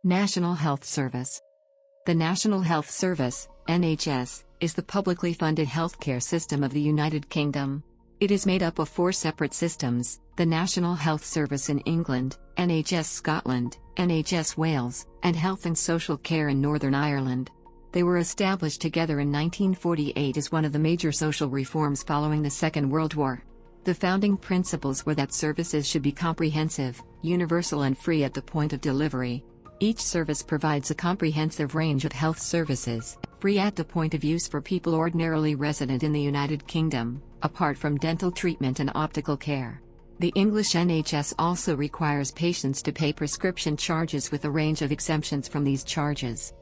National Health Service. The National Health Service, NHS, is the publicly funded healthcare system of the United Kingdom. It is made up of four separate systems: the National Health Service in England, NHS Scotland, NHS Wales, and Health and Social Care in Northern Ireland. They were established together in 1948 as one of the major social reforms following the Second World War. The founding principles were that services should be comprehensive, universal and free at the point of delivery. Each service provides a comprehensive range of health services, free at the point of use for people ordinarily resident in the United Kingdom, apart from dental treatment and optical care. The English NHS also requires patients to pay prescription charges with a range of exemptions from these charges.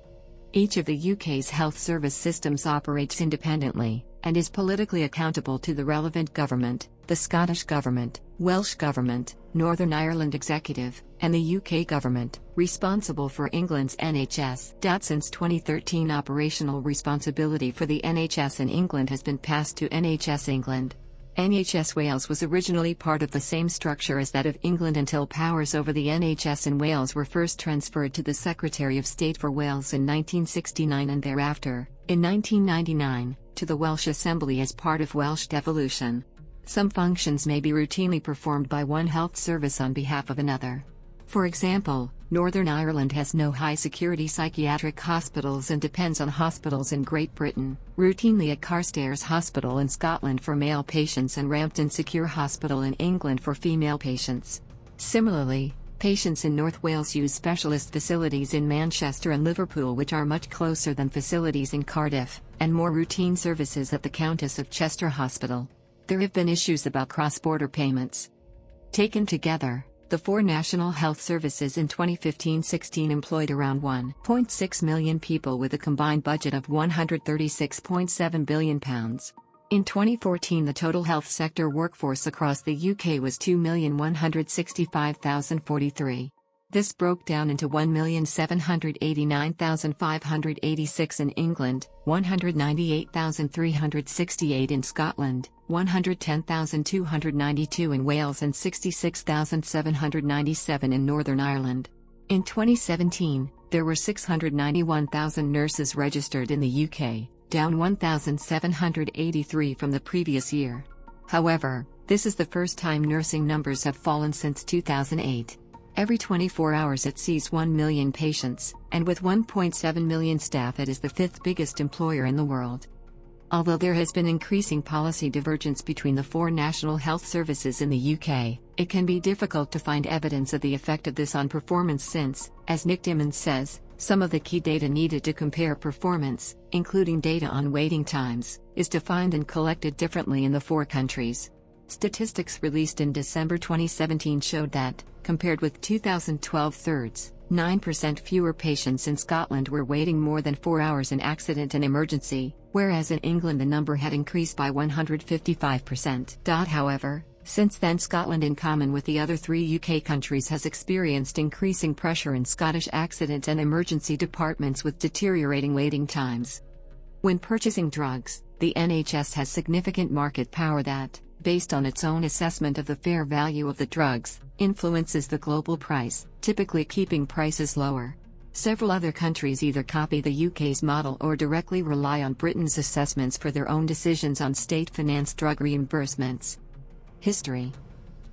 Each of the UK's health service systems operates independently, and is politically accountable to the relevant government, the Scottish Government, Welsh Government, Northern Ireland Executive, and the UK Government, responsible for England's NHS. Since 2013, operational responsibility for the NHS in England has been passed to NHS England. NHS Wales was originally part of the same structure as that of England until powers over the NHS in Wales were first transferred to the Secretary of State for Wales in 1969 and thereafter, in 1999, to the Welsh Assembly as part of Welsh devolution. Some functions may be routinely performed by one health service on behalf of another. For example, Northern Ireland has no high-security psychiatric hospitals and depends on hospitals in Great Britain, routinely at Carstairs Hospital in Scotland for male patients and Rampton Secure Hospital in England for female patients. Similarly, patients in North Wales use specialist facilities in Manchester and Liverpool, which are much closer than facilities in Cardiff, and more routine services at the Countess of Chester Hospital. There have been issues about cross-border payments. Taken together, the four national health services in 2015-16 employed around 1.6 million people with a combined budget of £136.7 billion. In 2014, the total health sector workforce across the UK was 2,165,043. This broke down into 1,789,586 in England, 198,368 in Scotland, 110,292 in Wales and 66,797 in Northern Ireland. In 2017, there were 691,000 nurses registered in the UK, down 1,783 from the previous year. However, this is the first time nursing numbers have fallen since 2008. Every 24 hours it sees 1 million patients, and with 1.7 million staff it is the fifth biggest employer in the world. Although there has been increasing policy divergence between the four national health services in the UK, it can be difficult to find evidence of the effect of this on performance since, as Nick Dimmons says, some of the key data needed to compare performance, including data on waiting times, is defined and collected differently in the four countries. Statistics released in December 2017 showed that, compared with 2012, 9% fewer patients in Scotland were waiting more than 4 hours in accident and emergency, whereas in England the number had increased by 155%. However, since then Scotland, in common with the other three UK countries, has experienced increasing pressure in Scottish accident and emergency departments with deteriorating waiting times. When purchasing drugs, the NHS has significant market power that, based on its own assessment of the fair value of the drugs, influences the global price, typically keeping prices lower. Several other countries either copy the UK's model or directly rely on Britain's assessments for their own decisions on state-financed drug reimbursements. History.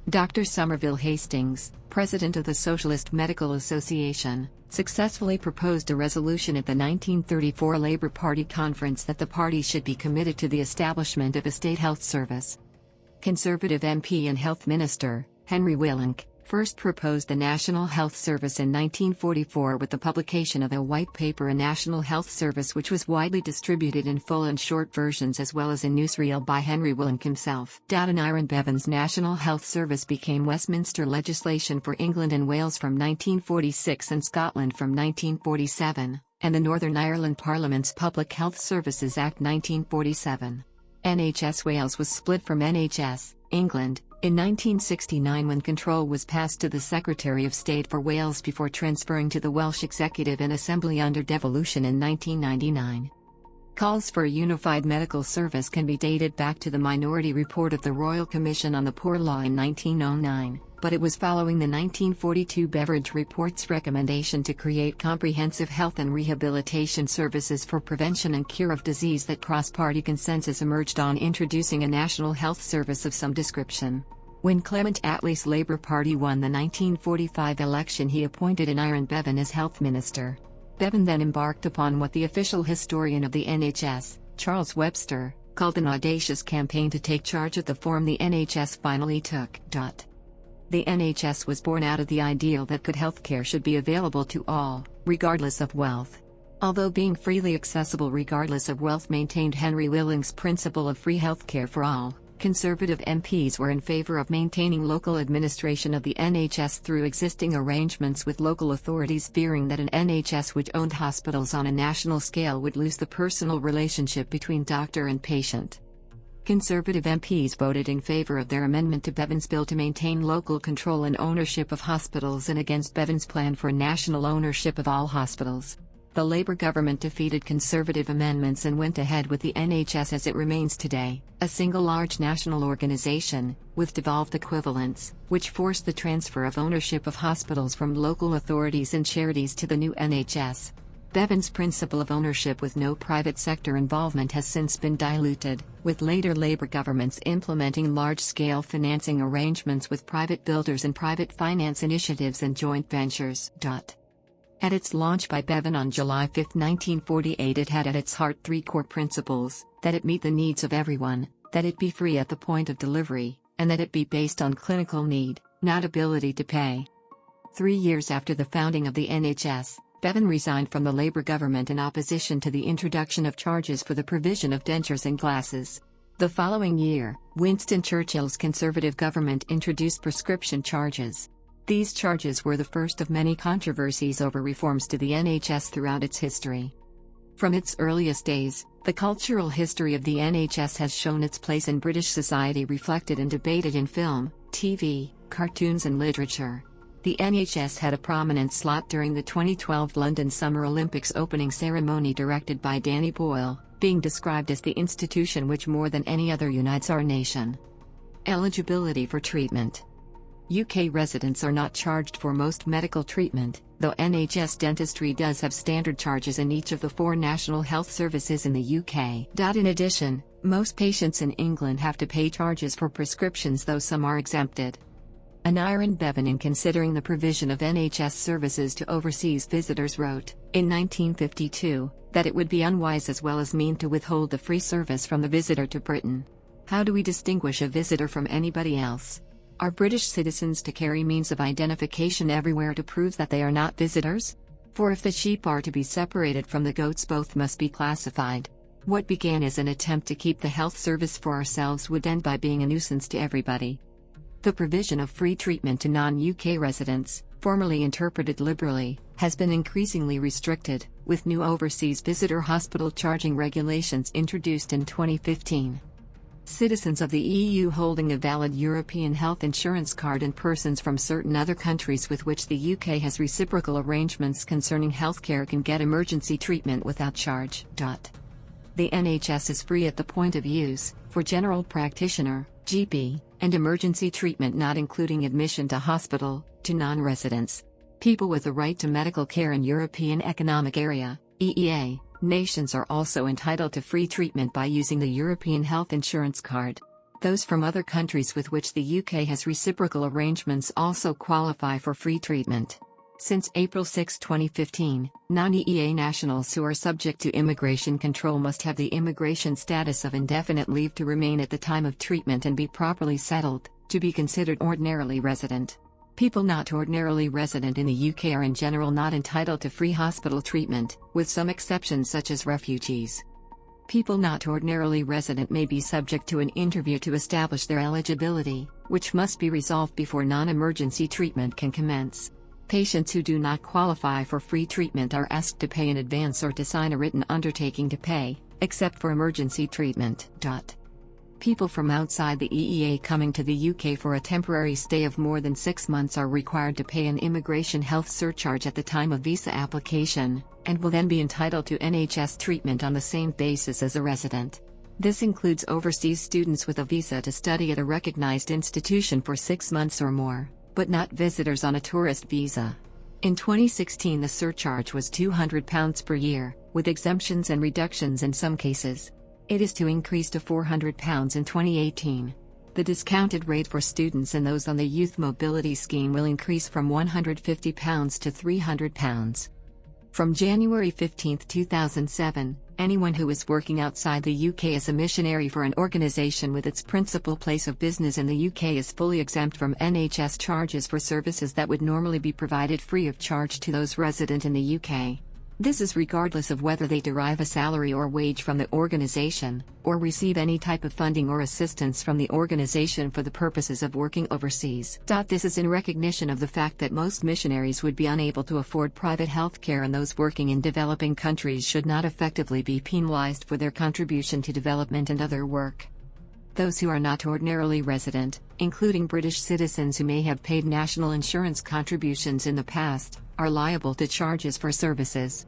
Dr. Somerville Hastings, president of the Socialist Medical Association, successfully proposed a resolution at the 1934 Labour Party conference that the party should be committed to the establishment of a state health service. Conservative MP and Health Minister, Henry Willank, first proposed the National Health Service in 1944 with the publication of a white paper, A National Health Service, which was widely distributed in full and short versions as well as in newsreel by Henry Willank himself. Aaron Bevan's National Health Service became Westminster legislation for England and Wales from 1946 and Scotland from 1947, and the Northern Ireland Parliament's Public Health Services Act 1947. NHS Wales was split from NHS England in 1969 when control was passed to the Secretary of State for Wales before transferring to the Welsh Executive and Assembly under devolution in 1999. Calls for a unified medical service can be dated back to the Minority Report of the Royal Commission on the Poor Law in 1909, but it was following the 1942 Beveridge Report's recommendation to create comprehensive health and rehabilitation services for prevention and cure of disease that cross-party consensus emerged on introducing a national health service of some description. When Clement Attlee's Labour Party won the 1945 election, he appointed Aneurin Bevan as Health Minister. Bevan then embarked upon what the official historian of the NHS, Charles Webster, called an audacious campaign to take charge of the form the NHS finally took. The NHS was born out of the ideal that good healthcare should be available to all, regardless of wealth. Although being freely accessible regardless of wealth maintained Henry Willing's principle of free healthcare for all, Conservative MPs were in favour of maintaining local administration of the NHS through existing arrangements with local authorities, fearing that an NHS which owned hospitals on a national scale would lose the personal relationship between doctor and patient. Conservative MPs voted in favour of their amendment to Bevan's bill to maintain local control and ownership of hospitals and against Bevan's plan for national ownership of all hospitals. The Labour government defeated Conservative amendments and went ahead with the NHS as it remains today, a single large national organisation, with devolved equivalents, which forced the transfer of ownership of hospitals from local authorities and charities to the new NHS. Bevan's principle of ownership with no private sector involvement has since been diluted, with later Labour governments implementing large-scale financing arrangements with private builders and private finance initiatives and joint ventures. At its launch by Bevan on July 5, 1948, it had at its heart three core principles: that it meet the needs of everyone, that it be free at the point of delivery, and that it be based on clinical need, not ability to pay. 3 years after the founding of the NHS, Bevan resigned from the Labour government in opposition to the introduction of charges for the provision of dentures and glasses. The following year, Winston Churchill's Conservative government introduced prescription charges. These charges were the first of many controversies over reforms to the NHS throughout its history. From its earliest days, the cultural history of the NHS has shown its place in British society reflected and debated in film, TV, cartoons and literature. The NHS had a prominent slot during the 2012 London Summer Olympics opening ceremony directed by Danny Boyle, being described as the institution which more than any other unites our nation. Eligibility for treatment. UK residents are not charged for most medical treatment, though NHS dentistry does have standard charges in each of the 4 national health services in the UK. In addition, most patients in England have to pay charges for prescriptions, though some are exempted. Aneurin Bevan, in considering the provision of NHS services to overseas visitors, wrote, in 1952, that it would be unwise as well as mean to withhold the free service from the visitor to Britain. How do we distinguish a visitor from anybody else? Are British citizens to carry means of identification everywhere to prove that they are not visitors? For if the sheep are to be separated from the goats, both must be classified. What began as an attempt to keep the health service for ourselves would end by being a nuisance to everybody. The provision of free treatment to non-UK residents, formerly interpreted liberally, has been increasingly restricted, with new overseas visitor hospital charging regulations introduced in 2015. Citizens of the EU holding a valid European health insurance card and persons from certain other countries with which the UK has reciprocal arrangements concerning healthcare can get emergency treatment without charge. The NHS is free at the point of use, for general practitioner, GP, and emergency treatment not including admission to hospital, to non-residents. People with the right to medical care in European Economic Area, EEA, nations are also entitled to free treatment by using the European Health Insurance Card. Those from other countries with which the UK has reciprocal arrangements also qualify for free treatment. Since April 6, 2015, non-EEA nationals who are subject to immigration control must have the immigration status of indefinite leave to remain at the time of treatment and be properly settled, to be considered ordinarily resident. People not ordinarily resident in the UK are in general not entitled to free hospital treatment, with some exceptions such as refugees. People not ordinarily resident may be subject to an interview to establish their eligibility, which must be resolved before non-emergency treatment can commence. Patients who do not qualify for free treatment are asked to pay in advance or to sign a written undertaking to pay, except for emergency treatment. People from outside the EEA coming to the UK for a temporary stay of more than 6 months are required to pay an immigration health surcharge at the time of visa application, and will then be entitled to NHS treatment on the same basis as a resident. This includes overseas students with a visa to study at a recognised institution for 6 months or more, but not visitors on a tourist visa. In 2016 the surcharge was £200 per year, with exemptions and reductions in some cases. It is to increase to £400 in 2018. The discounted rate for students and those on the Youth Mobility Scheme will increase from £150 to £300. From January 15, 2007, anyone who is working outside the UK as a missionary for an organisation with its principal place of business in the UK is fully exempt from NHS charges for services that would normally be provided free of charge to those resident in the UK. This is regardless of whether they derive a salary or wage from the organisation, or receive any type of funding or assistance from the organisation for the purposes of working overseas. This is in recognition of the fact that most missionaries would be unable to afford private health care, and those working in developing countries should not effectively be penalised for their contribution to development and other work. Those who are not ordinarily resident, including British citizens who may have paid national insurance contributions in the past, are liable to charges for services.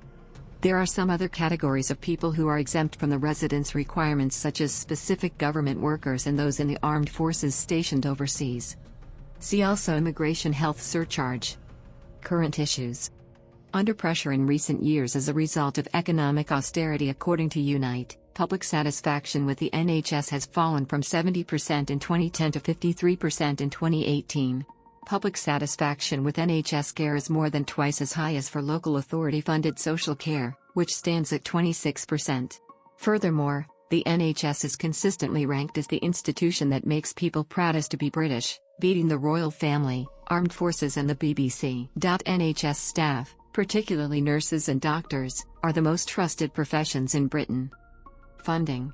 There are some other categories of people who are exempt from the residence requirements, such as specific government workers and those in the armed forces stationed overseas. See also Immigration Health Surcharge. Current issues. Under pressure in recent years as a result of economic austerity, according to Unite, public satisfaction with the NHS has fallen from 70% in 2010 to 53% in 2018. Public satisfaction with NHS care is more than twice as high as for local authority-funded social care, which stands at 26%. Furthermore, the NHS is consistently ranked as the institution that makes people proudest to be British, beating the royal family, armed forces and the BBC. NHS staff, particularly nurses and doctors, are the most trusted professions in Britain. Funding.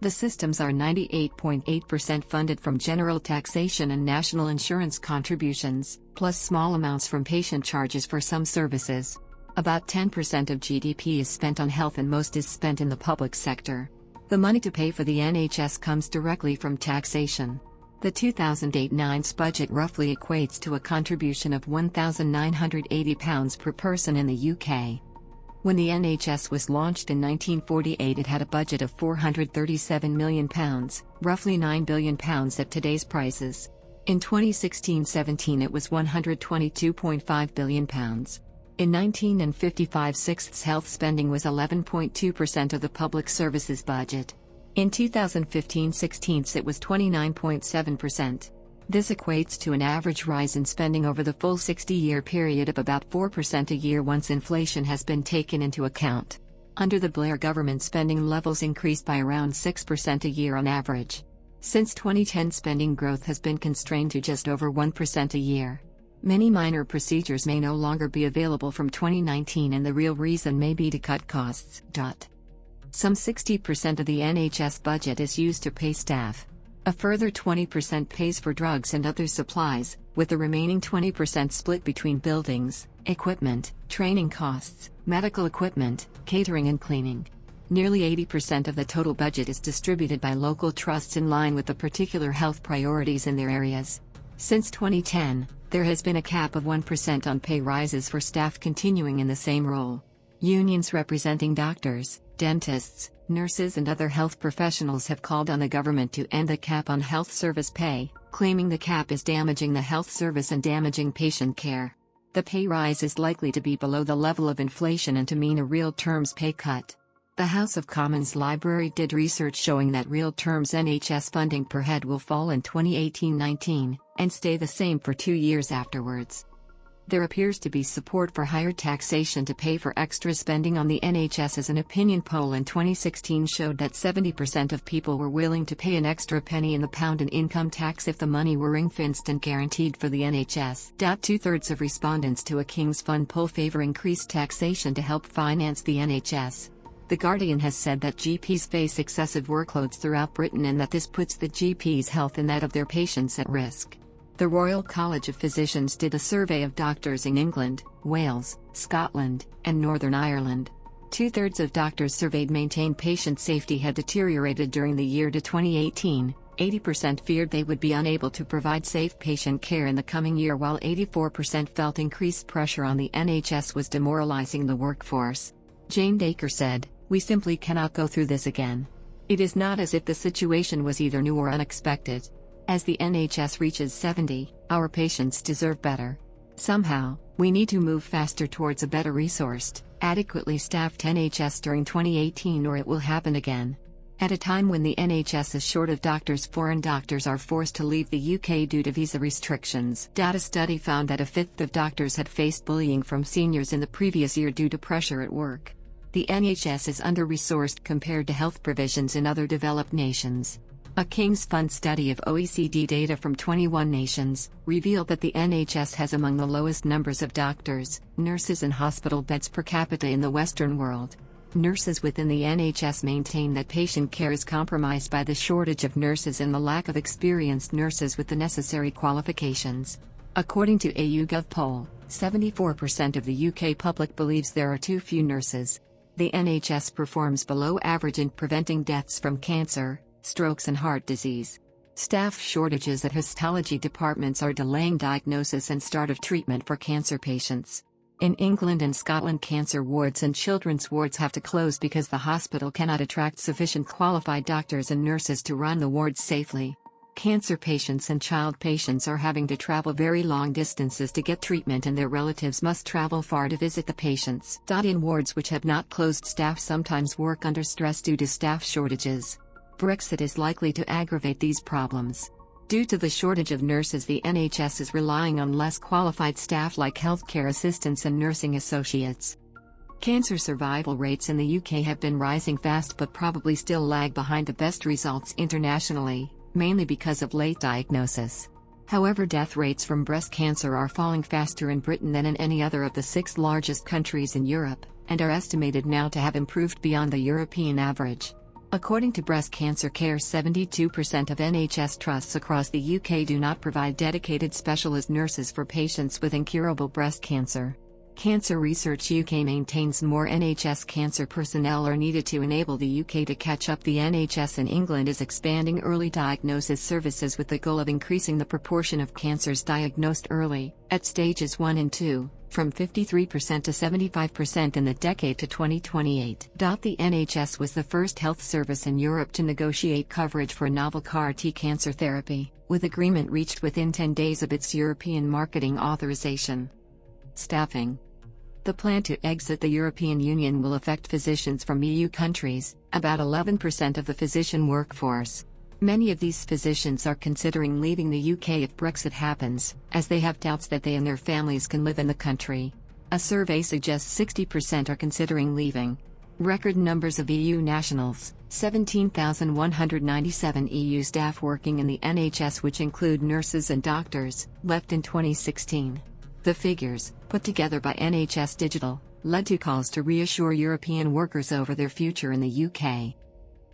The systems are 98.8% funded from general taxation and national insurance contributions, plus small amounts from patient charges for some services. About 10% of GDP is spent on health, and most is spent in the public sector. The money to pay for the NHS comes directly from taxation. The 2008-9 budget roughly equates to a contribution of £1,980 per person in the UK. When the NHS was launched in 1948, it had a budget of £437 million, roughly £9 billion at today's prices. In 2016-17 it was £122.5 billion. In 1955 health spending was 11.2% of the public services budget. In 2015-16 it was 29.7%. This equates to an average rise in spending over the full 60-year period of about 4% a year once inflation has been taken into account. Under the Blair government, spending levels increased by around 6% a year on average. Since 2010, spending growth has been constrained to just over 1% a year. Many minor procedures may no longer be available from 2019, and the real reason may be to cut costs. Some 60% of the NHS budget is used to pay staff. A further 20% pays for drugs and other supplies, with the remaining 20% split between buildings, equipment, training costs, medical equipment, catering and cleaning. Nearly 80% of the total budget is distributed by local trusts in line with the particular health priorities in their areas. Since 2010, there has been a cap of 1% on pay rises for staff continuing in the same role. Unions representing doctors, dentists, nurses and other health professionals have called on the government to end the cap on health service pay, claiming the cap is damaging the health service and damaging patient care. The pay rise is likely to be below the level of inflation and to mean a real terms pay cut. The House of Commons Library did research showing that real terms NHS funding per head will fall in 2018-19, and stay the same for 2 years afterwards. There appears to be support for higher taxation to pay for extra spending on the NHS, as an opinion poll in 2016 showed that 70% of people were willing to pay an extra penny in the pound in income tax if the money were ring-fenced and guaranteed for the NHS. 2/3 of respondents to a King's Fund poll favour increased taxation to help finance the NHS. The Guardian has said that GPs face excessive workloads throughout Britain, and that this puts the GP's health and that of their patients at risk. The Royal College of Physicians did a survey of doctors in England, Wales, Scotland, and Northern Ireland. Two-thirds of doctors surveyed maintained patient safety had deteriorated during the year to 2018. 80% feared they would be unable to provide safe patient care in the coming year, while 84% felt increased pressure on the NHS was demoralizing the workforce. Jane Dacre said, "We simply cannot go through this again. It is not as if the situation was either new or unexpected. As the NHS reaches 70, our patients deserve better. Somehow, we need to move faster towards a better resourced, adequately staffed NHS during 2018, or it will happen again." At a time when the NHS is short of doctors, foreign doctors are forced to leave the UK due to visa restrictions. A study found that a fifth of doctors had faced bullying from seniors in the previous year due to pressure at work. The NHS is under-resourced compared to health provisions in other developed nations. A King's Fund study of OECD data from 21 nations revealed that the NHS has among the lowest numbers of doctors, nurses and hospital beds per capita in the Western world. Nurses within the NHS maintain that patient care is compromised by the shortage of nurses and the lack of experienced nurses with the necessary qualifications. According to a YouGov poll, 74% of the UK public believes there are too few nurses. The NHS performs below average in preventing deaths from cancer, strokes and heart disease. Staff shortages at histology departments are delaying diagnosis and start of treatment for cancer patients. In England and Scotland, cancer wards and children's wards have to close because the hospital cannot attract sufficient qualified doctors and nurses to run the wards safely. Cancer patients and child patients are having to travel very long distances to get treatment, and their relatives must travel far to visit the patients. In wards which have not closed, staff sometimes work under stress due to staff shortages. Brexit is likely to aggravate these problems. Due to the shortage of nurses, the NHS is relying on less qualified staff like healthcare assistants and nursing associates. Cancer survival rates in the UK have been rising fast but probably still lag behind the best results internationally, mainly because of late diagnosis. However, death rates from breast cancer are falling faster in Britain than in any other of the 6 largest countries in Europe, and are estimated now to have improved beyond the European average. According to Breast Cancer Care, 72% of NHS trusts across the UK do not provide dedicated specialist nurses for patients with incurable breast cancer. Cancer Research UK maintains more NHS cancer personnel are needed to enable the UK to catch up. The NHS in England is expanding early diagnosis services with the goal of increasing the proportion of cancers diagnosed early, at stages 1 and 2, from 53% to 75% in the decade to 2028. The NHS was the first health service in Europe to negotiate coverage for novel CAR-T cancer therapy, with agreement reached within 10 days of its European marketing authorization. Staffing. The plan to exit the European Union will affect physicians from EU countries, about 11% of the physician workforce. Many of these physicians are considering leaving the UK if Brexit happens, as they have doubts that they and their families can live in the country. A survey suggests 60% are considering leaving. Record numbers of EU nationals, 17,197 EU staff working in the NHS, which include nurses and doctors, left in 2016. The figures, put together by NHS Digital, led to calls to reassure European workers over their future in the UK.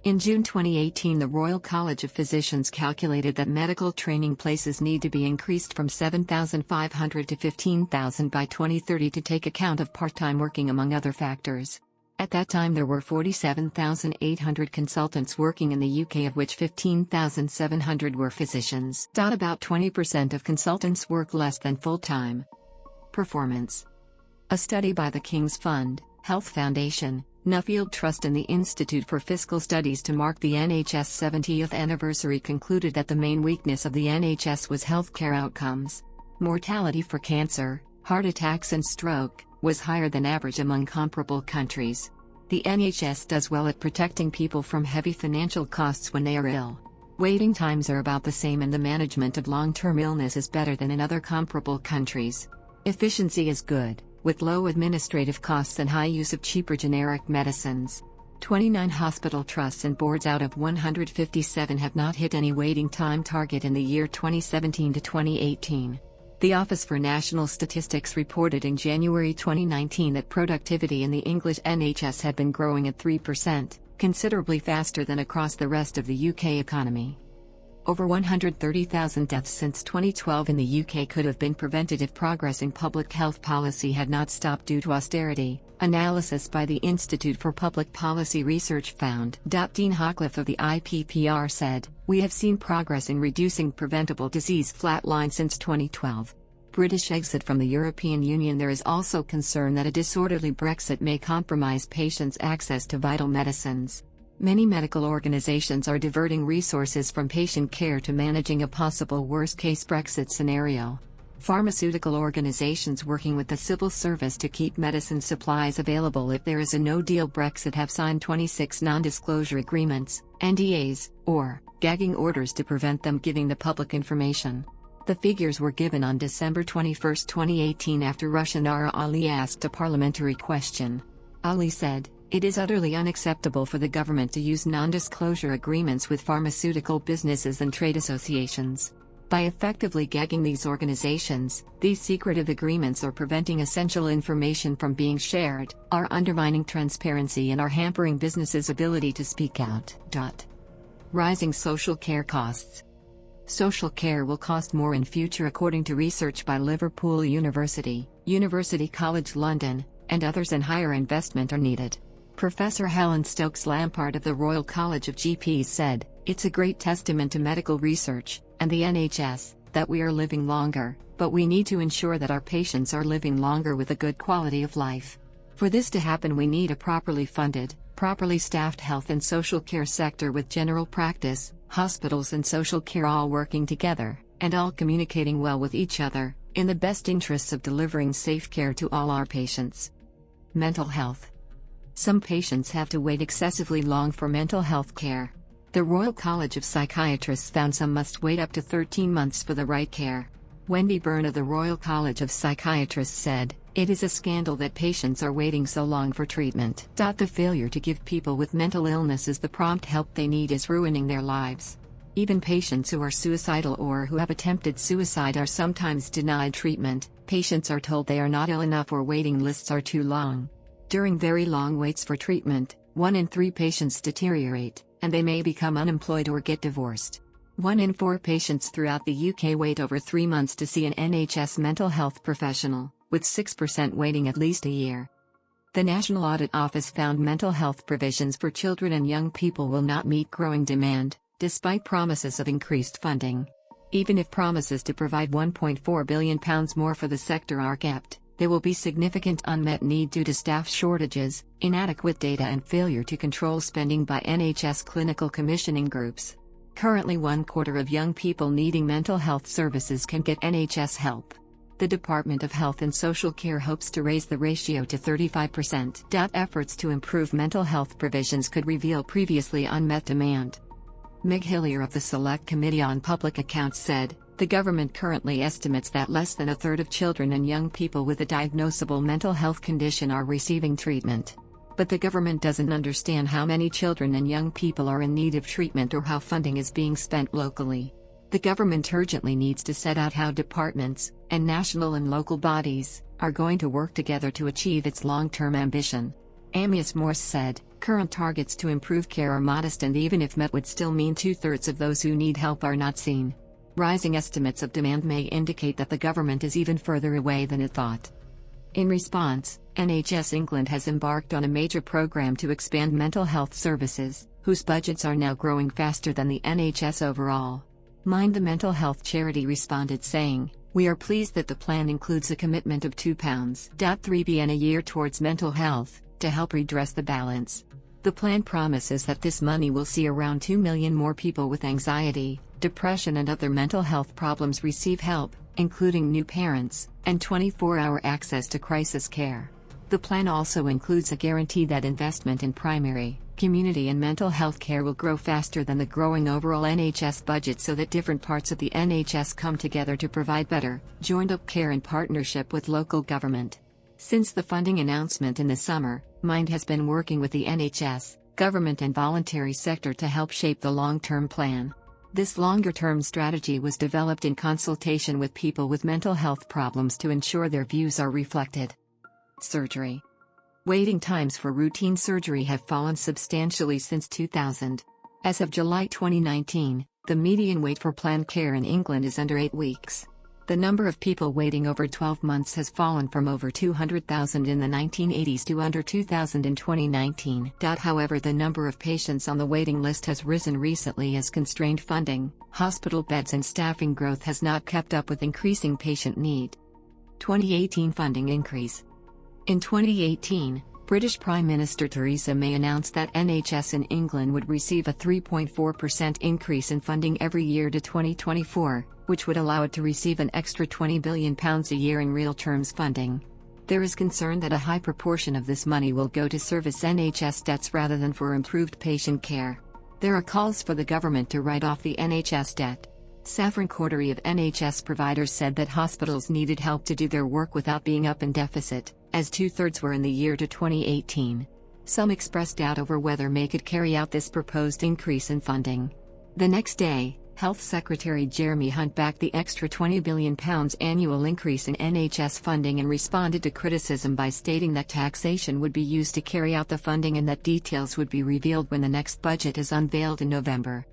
In June 2018, the Royal College of Physicians calculated that medical training places need to be increased from 7,500 to 15,000 by 2030 to take account of part-time working, among other factors. At that time, there were 47,800 consultants working in the UK, of which 15,700 were physicians. About 20% of consultants work less than full-time. Performance. A study by the King's Fund, Health Foundation, Nuffield Trust and the Institute for Fiscal Studies to mark the NHS 70th anniversary concluded that the main weakness of the NHS was healthcare outcomes. Mortality for cancer, heart attacks and stroke was higher than average among comparable countries. The NHS does well at protecting people from heavy financial costs when they are ill. Waiting times are about the same, and the management of long-term illness is better than in other comparable countries. Efficiency is good, with low administrative costs and high use of cheaper generic medicines. 29 hospital trusts and boards out of 157 have not hit any waiting time target in the year 2017 to 2018. The Office for National Statistics reported in January 2019 that productivity in the English NHS had been growing at 3%, considerably faster than across the rest of the UK economy. Over 130,000 deaths since 2012 in the UK could have been prevented if progress in public health policy had not stopped due to austerity, Analysis by the Institute for Public Policy Research found. Dean Hawcliffe of the IPPR said, "We have seen progress in reducing preventable disease flatline since 2012. British exit from the European Union. There is also concern that a disorderly Brexit may compromise patients' access to vital medicines. Many medical organisations are diverting resources from patient care to managing a possible worst-case Brexit scenario. Pharmaceutical organisations working with the civil service to keep medicine supplies available if there is a no-deal Brexit have signed 26 non-disclosure agreements, NDAs, or gagging orders to prevent them giving the public information." The figures were given on December 21, 2018 after Russian Nara Ali asked a parliamentary question. Ali said, "It is utterly unacceptable for the government to use non-disclosure agreements with pharmaceutical businesses and trade associations. By effectively gagging these organizations, these secretive agreements are preventing essential information from being shared, are undermining transparency and are hampering businesses' ability to speak out." Rising social care costs. Social care will cost more in future according to research by Liverpool University, University College London, and others, and higher investment are needed. Professor Helen Stokes-Lampard of the Royal College of GPs said, "It's a great testament to medical research, and the NHS, that we are living longer, but we need to ensure that our patients are living longer with a good quality of life. For this to happen, we need a properly funded, properly staffed health and social care sector with general practice, hospitals and social care all working together, and all communicating well with each other, in the best interests of delivering safe care to all our patients." Mental health. Some patients have to wait excessively long for mental health care. The Royal College of Psychiatrists found some must wait up to 13 months for the right care. Wendy Byrne of the Royal College of Psychiatrists said, "It is a scandal that patients are waiting so long for treatment. The failure to give people with mental illnesses the prompt help they need is ruining their lives. Even patients who are suicidal or who have attempted suicide are sometimes denied treatment. Patients are told they are not ill enough or waiting lists are too long. During very long waits for treatment, 1 in 3 patients deteriorate, and they may become unemployed or get divorced. 1 in 4 patients throughout the UK wait over 3 months to see an NHS mental health professional, with 6% waiting at least a year." The National Audit Office found mental health provisions for children and young people will not meet growing demand, despite promises of increased funding. Even if promises to provide £1.4 billion more for the sector are kept, there will be significant unmet need due to staff shortages, inadequate data and failure to control spending by NHS clinical commissioning groups. Currently 1/4 of young people needing mental health services can get NHS help. The Department of Health and Social Care hopes to raise the ratio to 35%. Efforts to improve mental health provisions could reveal previously unmet demand. Meg Hillier of the Select Committee on Public Accounts said, "The government currently estimates that less than a third of children and young people with a diagnosable mental health condition are receiving treatment. But the government doesn't understand how many children and young people are in need of treatment or how funding is being spent locally. The government urgently needs to set out how departments, and national and local bodies, are going to work together to achieve its long-term ambition." Amias Morse said, "Current targets to improve care are modest and even if met would still mean 2/3 of those who need help are not seen. Rising estimates of demand may indicate that the government is even further away than it thought." In response, NHS England has embarked on a major programme to expand mental health services, whose budgets are now growing faster than the NHS overall. Mind the Mental Health charity responded saying, "We are pleased that the plan includes a commitment of £2.3 billion a year towards mental health, to help redress the balance. The plan promises that this money will see around 2 million more people with anxiety, depression and other mental health problems receive help, including new parents, and 24-hour access to crisis care. The plan also includes a guarantee that investment in primary, community and mental health care will grow faster than the growing overall NHS budget so that different parts of the NHS come together to provide better, joined-up care in partnership with local government." Since the funding announcement in the summer, Mind has been working with the NHS, government and voluntary sector to help shape the long-term plan. This longer-term strategy was developed in consultation with people with mental health problems to ensure their views are reflected. Surgery. Waiting times for routine surgery have fallen substantially since 2000. As of July 2019, the median wait for planned care in England is under 8 weeks. The number of people waiting over 12 months has fallen from over 200,000 in the 1980s to under 2,000 in 2019. However, the number of patients on the waiting list has risen recently as constrained funding, hospital beds and staffing growth has not kept up with increasing patient need. 2018 funding increase. In 2018, British Prime Minister Theresa May announced that NHS in England would receive a 3.4% increase in funding every year to 2024, which would allow it to receive an extra £20 billion a year in real terms funding. There is concern that a high proportion of this money will go to service NHS debts rather than for improved patient care. There are calls for the government to write off the NHS debt. Saffron Cordery of NHS providers said that hospitals needed help to do their work without being up in deficit, as 2/3 were in the year to 2018. Some expressed doubt over whether May could carry out this proposed increase in funding. The next day, Health Secretary Jeremy Hunt backed the extra £20 billion annual increase in NHS funding and responded to criticism by stating that taxation would be used to carry out the funding and that details would be revealed when the next budget is unveiled in November.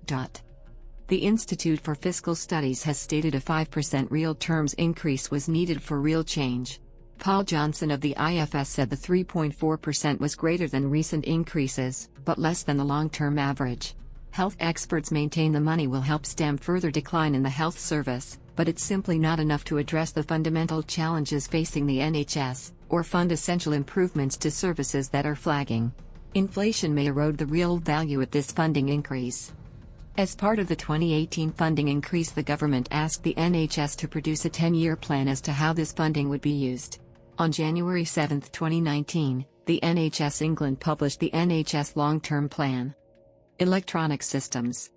The Institute for Fiscal Studies has stated a 5% real terms increase was needed for real change. Paul Johnson of the IFS said the 3.4% was greater than recent increases, but less than the long-term average. Health experts maintain the money will help stem further decline in the health service, but it's simply not enough to address the fundamental challenges facing the NHS, or fund essential improvements to services that are flagging. Inflation may erode the real value of this funding increase. As part of the 2018 funding increase, the government asked the NHS to produce a 10-year plan as to how this funding would be used. On January 7, 2019, the NHS England published the NHS Long-Term Plan. Electronic systems.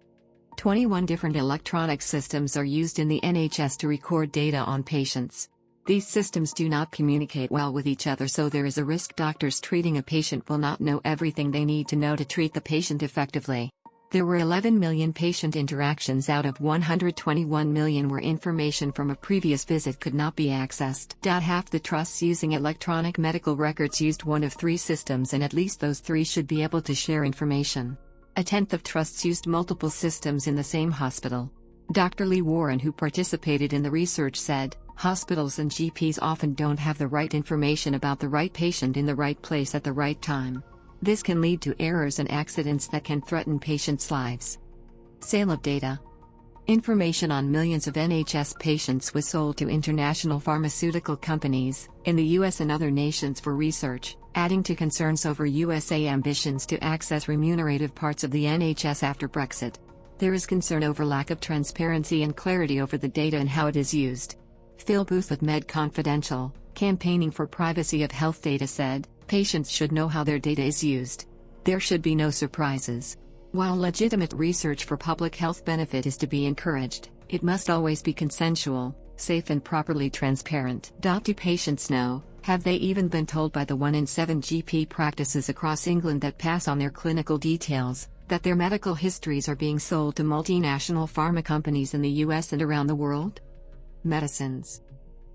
21 different electronic systems are used in the NHS to record data on patients. These systems do not communicate well with each other, so there is a risk doctors treating a patient will not know everything they need to know to treat the patient effectively. There were 11 million patient interactions out of 121 million where information from a previous visit could not be accessed. Half the trusts using electronic medical records used one of 3 systems, and at least those 3 should be able to share information. A tenth of trusts used multiple systems in the same hospital. Dr. Lee Warren, who participated in the research, said, "Hospitals and GPs often don't have the right information about the right patient in the right place at the right time. This can lead to errors and accidents that can threaten patients' lives." Sale of data. Information on millions of NHS patients was sold to international pharmaceutical companies, in the US and other nations for research, adding to concerns over USA ambitions to access remunerative parts of the NHS after Brexit. There is concern over lack of transparency and clarity over the data and how it is used. Phil Booth with Med Confidential, campaigning for privacy of health data, said, "Patients should know how their data is used. There should be no surprises. While legitimate research for public health benefit is to be encouraged, it must always be consensual, safe and properly transparent." Do patients know? Have they even been told by the 1 in 7 GP practices across England that pass on their clinical details, that their medical histories are being sold to multinational pharma companies in the US and around the world? Medicines.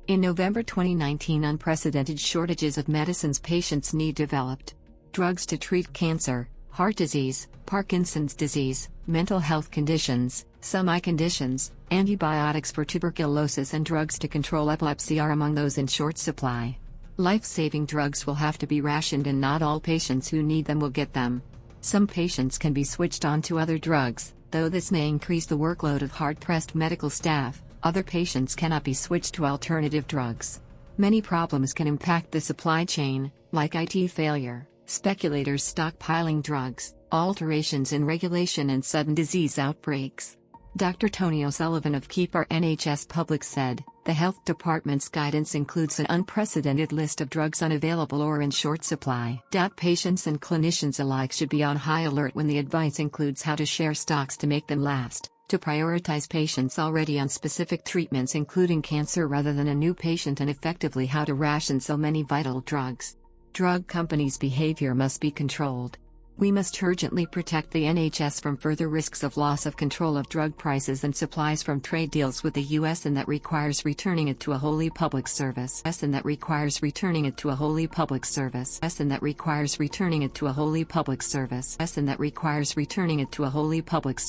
In November 2019, unprecedented shortages of medicines patients need developed. Drugs to treat cancer, heart disease, Parkinson's disease, mental health conditions, some eye conditions, antibiotics for tuberculosis and drugs to control epilepsy are among those in short supply. Life-saving drugs will have to be rationed, and not all patients who need them will get them. Some patients can be switched on to other drugs, though this may increase the workload of hard-pressed medical staff. Other patients cannot be switched to alternative drugs. Many problems can impact the supply chain, like IT failure, speculators stockpiling drugs, alterations in regulation and sudden disease outbreaks. Dr. Tony O'Sullivan of Keep Our NHS Public said, "The health department's guidance includes an unprecedented list of drugs unavailable or in short supply." Patients and clinicians alike should be on high alert when the advice includes how to share stocks to make them last, to prioritize patients already on specific treatments including cancer rather than a new patient, and effectively how to ration so many vital drugs. Drug companies' behavior must be controlled. We must urgently protect the NHS from further risks of loss of control of drug prices and supplies from trade deals with the US, and that requires returning it to a wholly public service. And that requires returning it to a wholly public service. And that requires returning it to a wholly public service. And that requires returning it to a wholly public service.